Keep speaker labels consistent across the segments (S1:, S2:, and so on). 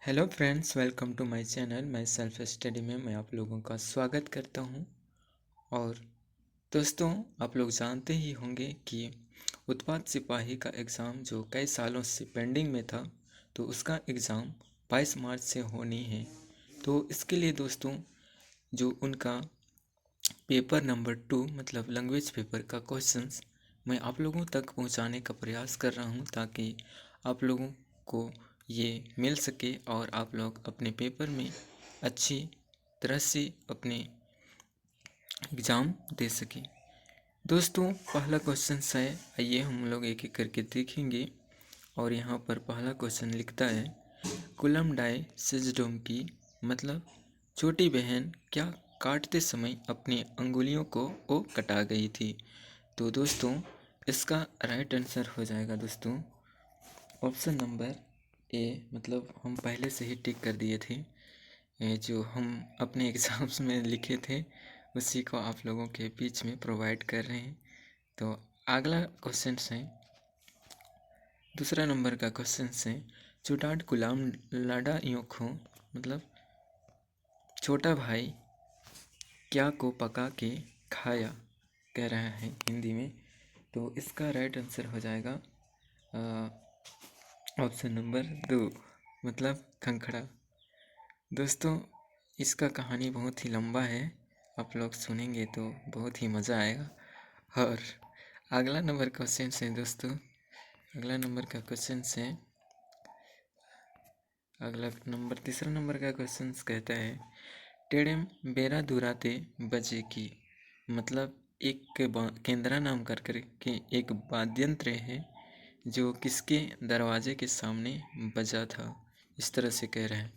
S1: Hello friends, welcome to my channel. मैं self study में मैं आप लोगों का स्वागत करता हूं। और दोस्तों, आप लोग जानते ही होंगे कि उत्पाद सिपाही का एग्ज़ाम जो कई सालों से पेंडिंग में था, तो उसका एग्ज़ाम 22 मार्च से होनी है। तो इसके लिए दोस्तों, जो उनका पेपर नंबर 2 मतलब लैंग्वेज पेपर का क्वेश्चंस मैं आप लोगों तक पहुंचाने का प्रयास कर रहा हूं, ताकि आप लोगों को ये मिल सके और आप लोग अपने पेपर में अच्छी तरह से अपने एग्ज़ाम दे सकें। दोस्तों, पहला क्वेश्चन है, आइए हम लोग एक एक करके देखेंगे। और यहाँ पर पहला क्वेश्चन लिखता है, कुलम डाई सिजडोम की मतलब छोटी बहन क्या काटते समय अपनी अंगुलियों को वो कटा गई थी। तो दोस्तों, इसका राइट आंसर हो जाएगा दोस्तों ऑप्शन नंबर ए। मतलब हम पहले से ही टिक कर दिए थे, ये जो हम अपने एग्ज़ाम्स में लिखे थे उसी को आप लोगों के बीच में प्रोवाइड कर रहे हैं। तो अगला क्वेश्चन है, दूसरा नंबर का क्वेश्चन है, चुटाट गुलाम लाडा योखो मतलब छोटा भाई क्या को पका के खाया कह रहा है हिंदी में। तो इसका राइट आंसर हो जाएगा ऑप्शन नंबर 2 मतलब खंखड़ा। दोस्तों, इसका कहानी बहुत ही लंबा है, आप लोग सुनेंगे तो बहुत ही मज़ा आएगा। और अगला नंबर क्वेश्चन है दोस्तों, अगला नंबर का क्वेश्चन है, अगला नंबर तीसरा नंबर का क्वेश्चन कहता है, टेढ़ेम बेरा दुराते बजे की मतलब एक केंद्रा नाम कर के एक वाद्यंत्र है जो किसके दरवाजे के सामने बजा था, इस तरह से कह रहे हैं।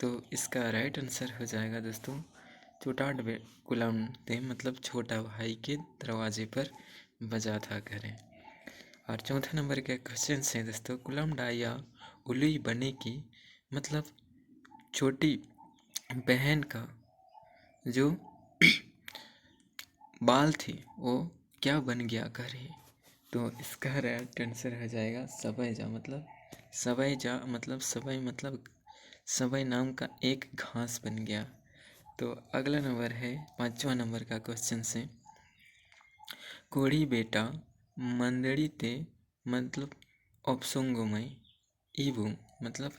S1: तो इसका राइट आंसर हो जाएगा दोस्तों चुटाट गुलाम थे मतलब छोटा भाई के दरवाजे पर बजा था करें। और चौथा नंबर का क्वेश्चन है दोस्तों, गुलाम डाया उलूई बने की मतलब छोटी बहन का जो बाल थे वो क्या बन गया करे। तो इसका राइट आंसर हो जाएगा सबैजा मतलब सबैजा मतलब सबई नाम का एक घास बन गया। तो अगला नंबर है, पांचवा नंबर का क्वेश्चन से, कोड़ी बेटा मंदड़ी ते मतलब ऑप्सोंगोमय ईबू मतलब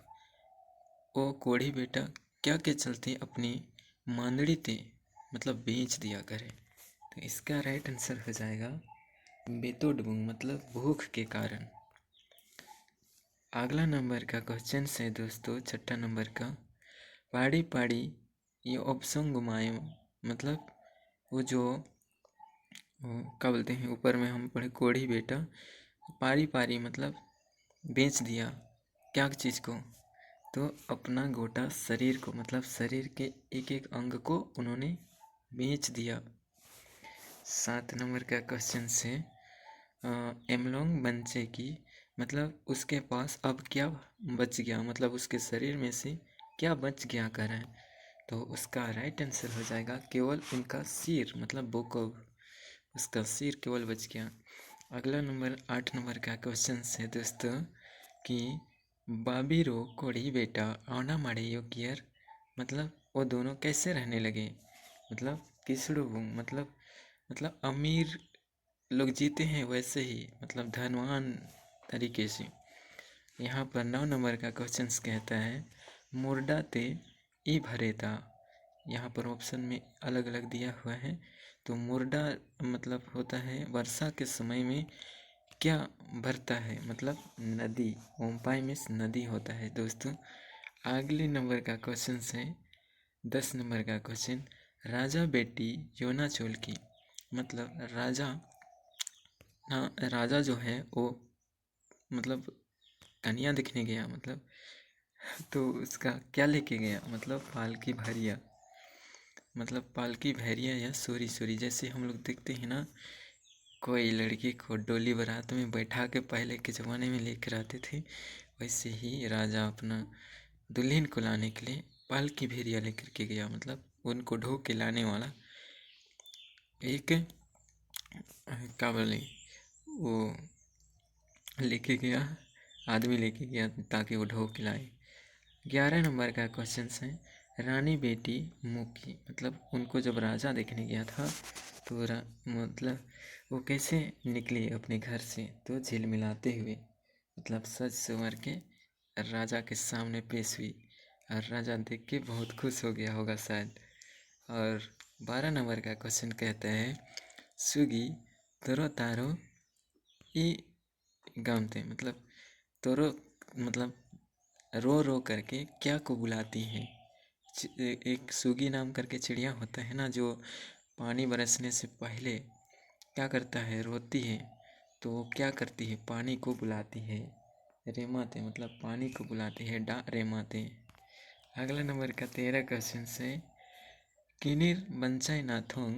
S1: वो कोढ़ी बेटा क्या के चलते अपनी मांदड़ी ते मतलब बेच दिया करे। तो इसका राइट आंसर हो जाएगा बेतोडबुंग मतलब भूख के कारण। अगला नंबर का क्वेश्चन है दोस्तों, छठा नंबर का, पाड़ी पाड़ी ये ऑप्शन घुमायो मतलब वो जो क्या बोलते हैं, ऊपर में हम पढ़े कोढ़ी बेटा पारी पारी मतलब बेच दिया क्या चीज़ को, तो अपना गोटा शरीर को मतलब शरीर के एक एक अंग को उन्होंने बेच दिया। 7 नंबर का क्वेश्चन से, एमलोंग बंचे की मतलब उसके पास अब क्या बच गया मतलब उसके शरीर में से क्या बच गया कर है। तो उसका राइट आंसर हो जाएगा केवल उनका सिर मतलब बोकोब, उसका सिर केवल बच गया। अगला नंबर 8 नंबर का क्वेश्चन है दोस्तों कि बाबीरो कोड़ी बेटा आना माड़े यो कियर मतलब वो दोनों कैसे रहने लगे, मतलब किसड़ो मतलब अमीर लोग जीते हैं वैसे ही मतलब धनवान तरीके से। यहाँ पर 9 नंबर का क्वेश्चन कहता है, मुर्डा ते ई भरेता, यहाँ पर ऑप्शन में अलग अलग दिया हुआ है। तो मुर्डा मतलब होता है वर्षा के समय में क्या भरता है मतलब नदी, ओम्पाई में नदी होता है दोस्तों। अगले नंबर का क्वेश्चन है 10 नंबर का क्वेश्चन, राजा बेटी योना चोल की मतलब राजा जो है वो मतलब कन्या दिखने गया मतलब तो उसका क्या लेके गया मतलब पालकी भैरिया मतलब पालकी भैरिया या सूरी सूरी, जैसे हम लोग देखते हैं ना कोई लड़की को डोली बारात में बैठा के पहले के ज़माने में लेकर आते थे, वैसे ही राजा अपना दुल्हन को लाने के लिए पालकी भेड़िया लेकर के गया मतलब उनको ढो के लाने वाला एक क्या बोले वो लेके गया, आदमी लेके गया ताकि वो ढो के लाए। 11 नंबर का क्वेश्चन है रानी बेटी मूकी, मतलब उनको जब राजा देखने गया था तो मतलब वो कैसे निकली अपने घर से, तो झिलमिलाते हुए, मतलब सज संवर के राजा के सामने पेश हुई और राजा देख के बहुत खुश हो गया होगा शायद। और 12 नंबर का क्वेश्चन कहता है सुगी तोरो तारो ई गामते, मतलब तोरो मतलब रो रो करके क्या को बुलाती है। एक सुगी नाम करके चिड़िया होता है ना, जो पानी बरसने से पहले क्या करता है, रोती है। तो वो क्या करती है, पानी को बुलाती है। रेमाते मतलब पानी को बुलाती है, डा रेमाते। अगला नंबर का 13 क्वेश्चन है किनिर बंचाई नाथोंग,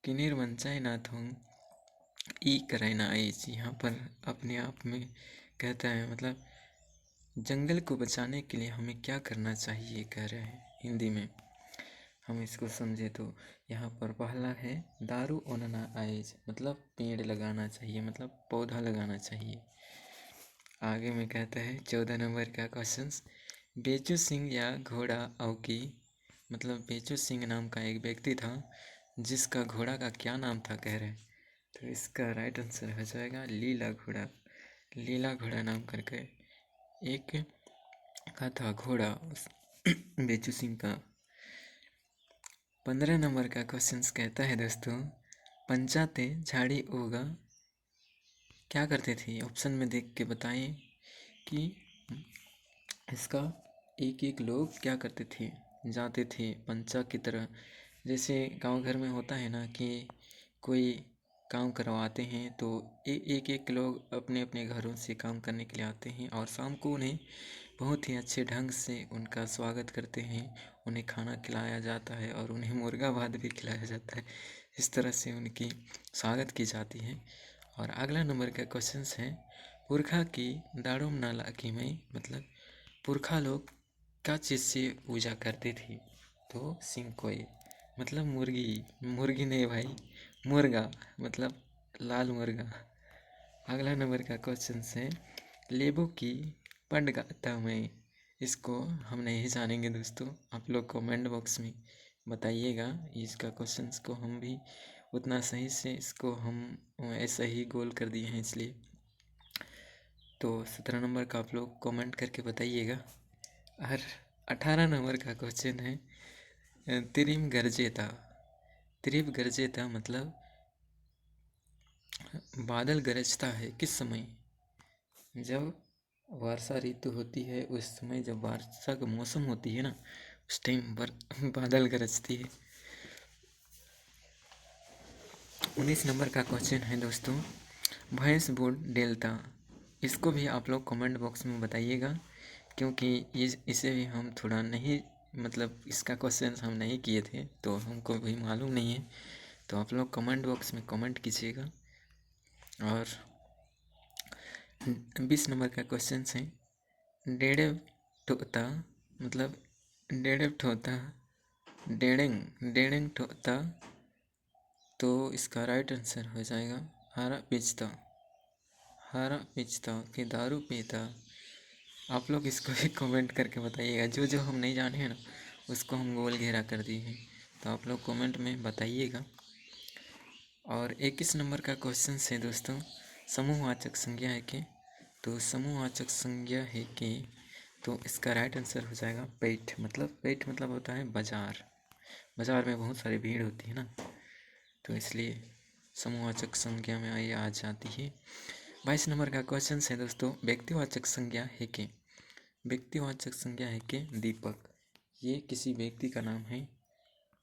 S1: किनिर बंचाई नाथोंग ई करैना आइज। यहाँ पर अपने आप में कहता है, मतलब जंगल को बचाने के लिए हमें क्या करना चाहिए कह रहे हैं हिंदी में। हम इसको समझे तो यहाँ पर पहला है दारू ओनना आइज, मतलब पेड़ लगाना चाहिए, मतलब पौधा लगाना चाहिए। आगे में कहता है 14 नंबर का क्वेश्चन बेचू सिंह या घोड़ा औकी, मतलब बेचू सिंह नाम का एक व्यक्ति था जिसका घोड़ा का क्या नाम था कह रहे हैं। तो इसका राइट आंसर हो जाएगा लीला घोड़ा। लीला घोड़ा नाम करके एक का था घोड़ा बेचू सिंह का। 15 नंबर का क्वेश्चन कहता है दोस्तों पंचाते झाड़ी ओगा क्या करते थे। ऑप्शन में देख के बताएं कि इसका एक एक लोग क्या करते थे, जाते थे पंचा की तरह। जैसे गांव घर में होता है ना कि कोई काम करवाते हैं तो एक एक लोग अपने अपने घरों से काम करने के लिए आते हैं और शाम को उन्हें बहुत ही अच्छे ढंग से उनका स्वागत करते हैं। उन्हें खाना खिलाया जाता है और उन्हें मुर्गा भात भी खिलाया जाता है। इस तरह से उनकी स्वागत की जाती है। और अगला नंबर का क्वेश्चन है पुरखा की दाड़ुम नाला की में, मतलब पुरखा लोग क्या चीज़ से पूजा करते थे। तो सिंकोई मतलब मुर्गी, मुर्गी नहीं भाई, मुर्गा, मतलब लाल मुर्गा। अगला नंबर का क्वेश्चन है लेबू की पंडगाता में, इसको हम नहीं जानेंगे दोस्तों, आप लोग कमेंट बॉक्स में बताइएगा। इसका क्वेश्चंस को हम भी उतना सही से इसको हम ऐसा ही गोल कर दिए हैं इसलिए। तो 17 नंबर का आप लोग कमेंट करके बताइएगा। और 18 नंबर का क्वेश्चन है त्रिम गरजेता। त्रिव गरजेता मतलब बादल गरजता है किस समय, जब वर्षा ऋतु होती है उस समय, जब वर्षा का मौसम होती है ना उस टाइम बादल गरजती है। 19 नंबर का क्वेश्चन है दोस्तों भैंस बूढ़ डेल्टा, इसको भी आप लोग कमेंट बॉक्स में बताइएगा क्योंकि इसे भी हम थोड़ा नहीं, मतलब इसका क्वेश्चन हम नहीं किए थे तो हमको भी मालूम नहीं है। तो आप लोग कमेंट बॉक्स में कमेंट कीजिएगा। और 20 नंबर का क्वेश्चन है डेढ़ ठोता, मतलब डेढ़ ठोता डेढ़ेंग डेढ़ेंग ठोता। तो इसका राइट आंसर हो जाएगा हरा पिचता, हरा पिचता कि दारू पीता। आप लोग इसको भी कमेंट करके बताइएगा, जो जो हम नहीं जाने हैं ना उसको हम गोल घेरा कर दिए हैं, तो आप लोग कमेंट में बताइएगा। और 21 नंबर का क्वेश्चन है दोस्तों समूहवाचक संज्ञा है कि, तो समूहवाचक संज्ञा है कि, तो इसका राइट आंसर हो जाएगा पेट, मतलब पेट मतलब होता है बाजार, बाजार में बहुत सारी भीड़ होती है ना, तो इसलिए समूहवाचक संज्ञा में ये आ जाती है। 22 नंबर का क्वेश्चन है दोस्तों व्यक्तिवाचक संज्ञा है कि, व्यक्तिवाचक संज्ञा है कि दीपक, ये किसी व्यक्ति का नाम है।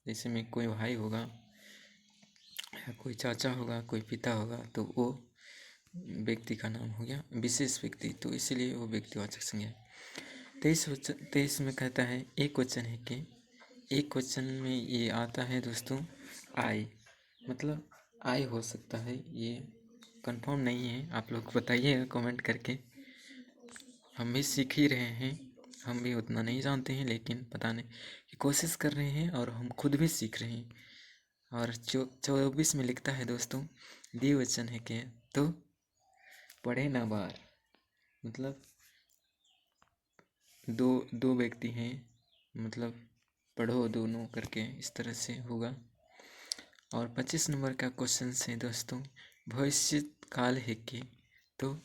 S1: जैसे में कोई भाई होगा, कोई चाचा होगा, कोई पिता होगा, तो वो व्यक्ति का नाम हो गया विशेष व्यक्ति, तो इसीलिए वो व्यक्तिवाचक संज्ञा है। 23 में कहता है एक क्वेश्चन है कि, एक क्वेश्चन में ये आता है दोस्तों आई, मतलब आई हो सकता है, ये कंफर्म नहीं है, आप लोग बताइएगा कमेंट करके। हम भी सीख ही रहे हैं, हम भी उतना नहीं जानते हैं लेकिन बताने की कोशिश कर रहे हैं और हम खुद भी सीख रहे हैं। और 24 में लिखता है दोस्तों द्विवचन है कि, तो पढ़े ना बार, मतलब दो दो व्यक्ति हैं, मतलब पढ़ो दोनों करके इस तरह से होगा। और 25 नंबर का क्वेश्चन है दोस्तों, भविष्य काल है कि। तो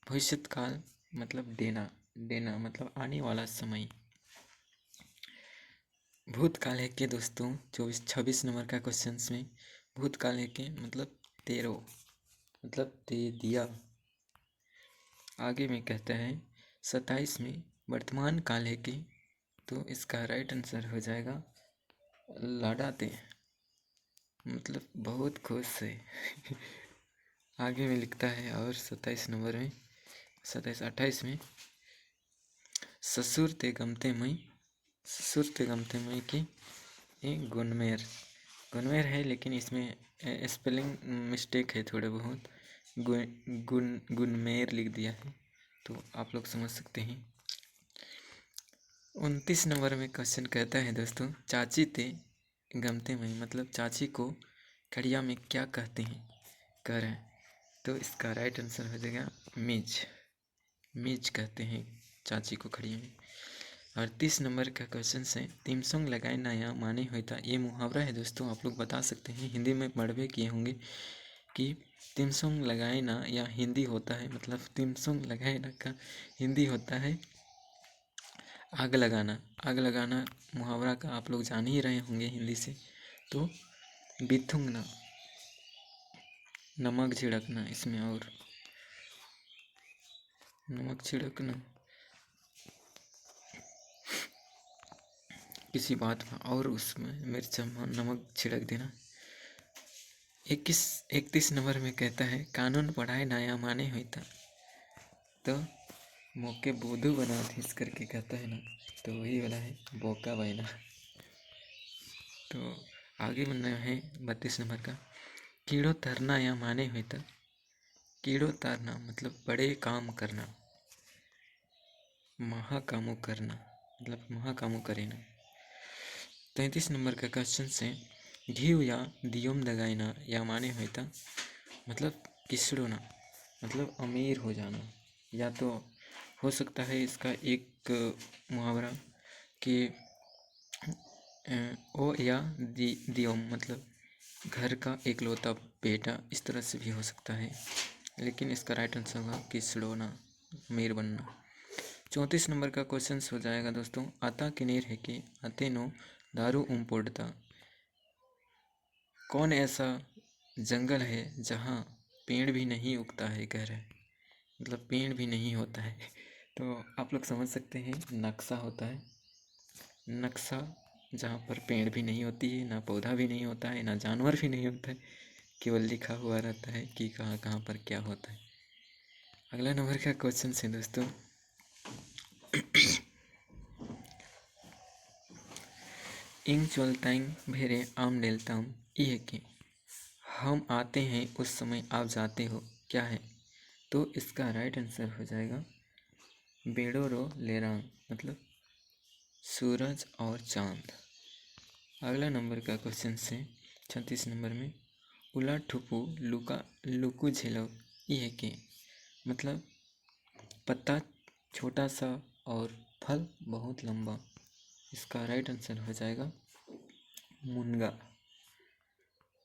S1: भविष्य काल मतलब देना मतलब आने वाला समय। भूतकाल है कि दोस्तों 26 नंबर का क्वेश्चन में भूतकाल है कि मतलब तेरो मतलब दे दिया। आगे में कहता है 27 में वर्तमान काल है कि। तो इसका राइट आंसर हो जाएगा लाडाते मतलब बहुत खुश है। आगे में लिखता है और 27 नंबर में 28 में ससुर ते गमते मई की एक गुनमेर है, लेकिन इसमें स्पेलिंग मिस्टेक है थोड़े बहुत, गुनमेर लिख दिया है, तो आप लोग समझ सकते हैं। 29 नंबर में क्वेश्चन कहता है दोस्तों, चाची ते गमते मई मतलब चाची को खड़िया में क्या कहते हैं, कह रहे हैं। तो इसका राइट आंसर हो जाएगा मीज कहते हैं चाची को खड़िया में। और 30 नंबर का क्वेश्चन है, तिमसोंग लगाए ना या माने होता। ये मुहावरा है दोस्तों, आप लोग बता सकते हैं, हिंदी में पढ़ किए होंगे कि तिमसोंग लगाए ना या हिंदी होता है मतलब तिमसोंग लगाए ना का हिंदी होता है आग लगाना मुहावरा का आप लोग जान ही रहे होंगे हिंदी से। तो बिथुंगना नमक छिड़कना, इसमें और नमक छिड़कना किसी बात में और उसमें मिर्च नमक छिड़क देना। 31 नंबर में कहता है, कानून पढ़ाए नया माने होता। तो मौके बोधू बना इस करके कहता है ना, तो वही वाला है बोका बहना। तो आगे बनना है 32 नंबर का, कीड़ो तरना या माने होता। कीड़ो तारना मतलब बड़े काम करना, महाकामो करना मतलब महाकामो करेना। 33 नंबर का क्वेश्चन से, घीव या दियोम दगाना या माने होता मतलब किसड़ोना मतलब अमीर हो जाना। या तो हो सकता है इसका एक मुहावरा कि ओ या दियोम मतलब घर का एकलौता बेटा, इस तरह से भी हो सकता है, लेकिन इसका राइट आंसर होगा किसड़ोना अमीर बनना। 34 नंबर का क्वेश्चन हो जाएगा दोस्तों, आता किनेर है कि आते नो दारू पोड़ता। कौन ऐसा जंगल है जहाँ पेड़ भी नहीं उगता है, कह रहे हैं मतलब पेड़ भी नहीं होता है। तो आप लोग समझ सकते हैं, नक्शा होता है, नक्शा जहाँ पर पेड़ भी नहीं होती है, ना पौधा भी नहीं होता है, ना जानवर भी नहीं होता है, केवल लिखा हुआ रहता है कि कहाँ कहाँ पर क्या होता है। अगला नंबर का क्वेश्चन है दोस्तों, इंग चोलतांग भेरे आम डेलताम ये कि। हम आते हैं उस समय आप जाते हो, क्या है। तो इसका राइट आंसर हो जाएगा बेड़ोरो लेरांग मतलब सूरज और चांद। अगला नंबर का क्वेश्चन है 36 नंबर में, उला ठुपू लुका लुकू झेलो ये के मतलब पत्ता छोटा सा और फल बहुत लंबा। इसका राइट आंसर हो जाएगा मुनगा।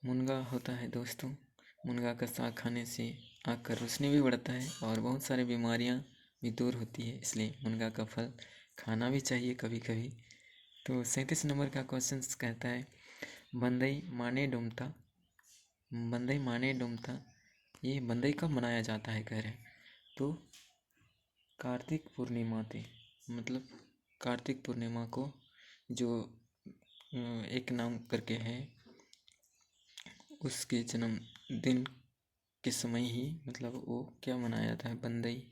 S1: मुनगा होता है दोस्तों, मुनगा का साग खाने से आँख का रोशनी भी बढ़ता है और बहुत सारी बीमारियाँ भी दूर होती है, इसलिए मुनगा का फल खाना भी चाहिए कभी कभी। तो 37 नंबर का क्वेश्चन कहता है, बंदई माने डुमता। ये बंदई कब मनाया जाता है, कह रहे हैं। तो कार्तिक पूर्णिमा थे मतलब कार्तिक पूर्णिमा को जो एक नाम करके है, उसके जन्मदिन के समय ही मतलब वो क्या मनाया जाता है, बंदई।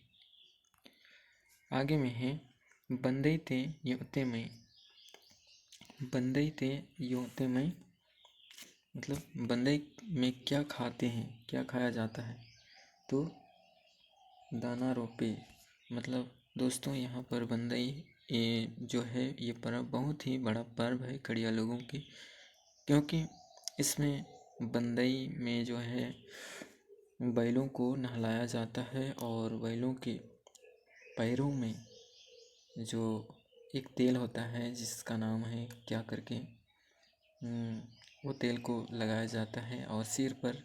S1: आगे में है, बंदई ते योते में मतलब बंदई में क्या खाते हैं, क्या खाया जाता है। तो दाना रोपे मतलब दोस्तों यहाँ पर बंदई ये जो है ये पर्व बहुत ही बड़ा पर्व है खड़िया लोगों की, क्योंकि इसमें बंदई में जो है बैलों को नहलाया जाता है और बैलों के पैरों में जो एक तेल होता है जिसका नाम है क्या करके, वो तेल को लगाया जाता है और सिर पर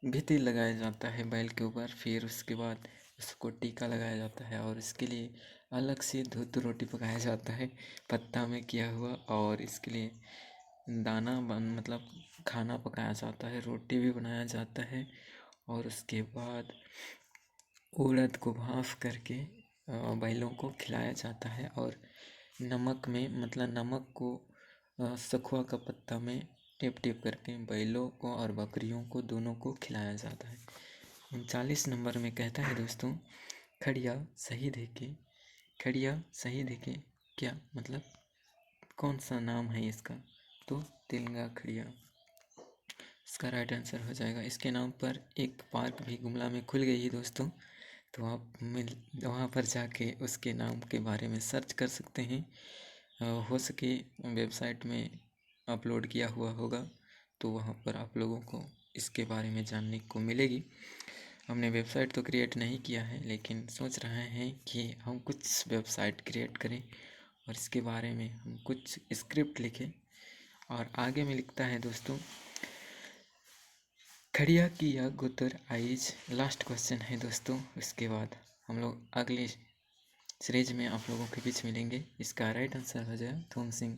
S1: भी तेल लगाया जाता है बैल के ऊपर। फिर उसके बाद उसको टीका लगाया जाता है और इसके लिए अलग से दूध रोटी पकाया जाता है पत्ता में किया हुआ। और इसके लिए दाना मतलब खाना पकाया जाता है, रोटी भी बनाया जाता है। और उसके बाद उड़द को भाफ करके बैलों को खिलाया जाता है। और नमक में मतलब नमक को सखुआ का पत्ता में टिप टिप करके बैलों को और बकरियों को दोनों को खिलाया जाता है। 39 नंबर में कहता है दोस्तों, खड़िया सही देखे। खड़िया सही देखे क्या मतलब कौन सा नाम है इसका? तो तिलंगा खड़िया इसका राइट आंसर हो जाएगा। इसके नाम पर एक पार्क भी गुमला में खुल गई है दोस्तों, तो आप वहाँ पर जाके उसके नाम के बारे में सर्च कर सकते हैं। हो सके वेबसाइट में अपलोड किया हुआ होगा, तो वहाँ पर आप लोगों को इसके बारे में जानने को मिलेगी। हमने वेबसाइट तो क्रिएट नहीं किया है, लेकिन सोच रहे हैं कि हम कुछ वेबसाइट क्रिएट करें और इसके बारे में हम कुछ स्क्रिप्ट लिखें। और आगे में लिखता है दोस्तों, खड़िया की या गुतर आइज। लास्ट क्वेश्चन है दोस्तों। इसके बाद हम लोग अगले सीरीज में आप लोगों के बीच मिलेंगे। इसका राइट आंसर हो जाए थूम सिंह।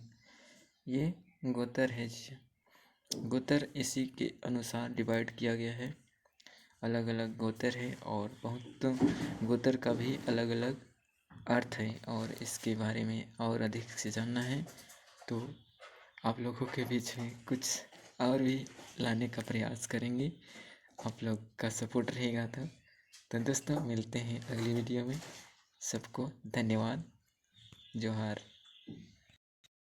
S1: ये गोतर है जी। गोतर इसी के अनुसार डिवाइड किया गया है, अलग अलग गोतर है और बहुत गोतर का भी अलग अलग अर्थ है। और इसके बारे में और अधिक से जानना है तो आप लोगों के बीच में कुछ और भी लाने का प्रयास करेंगे। आप लोग का सपोर्ट रहेगा तो दोस्तों मिलते हैं अगली वीडियो में। सबको धन्यवाद। जोहार।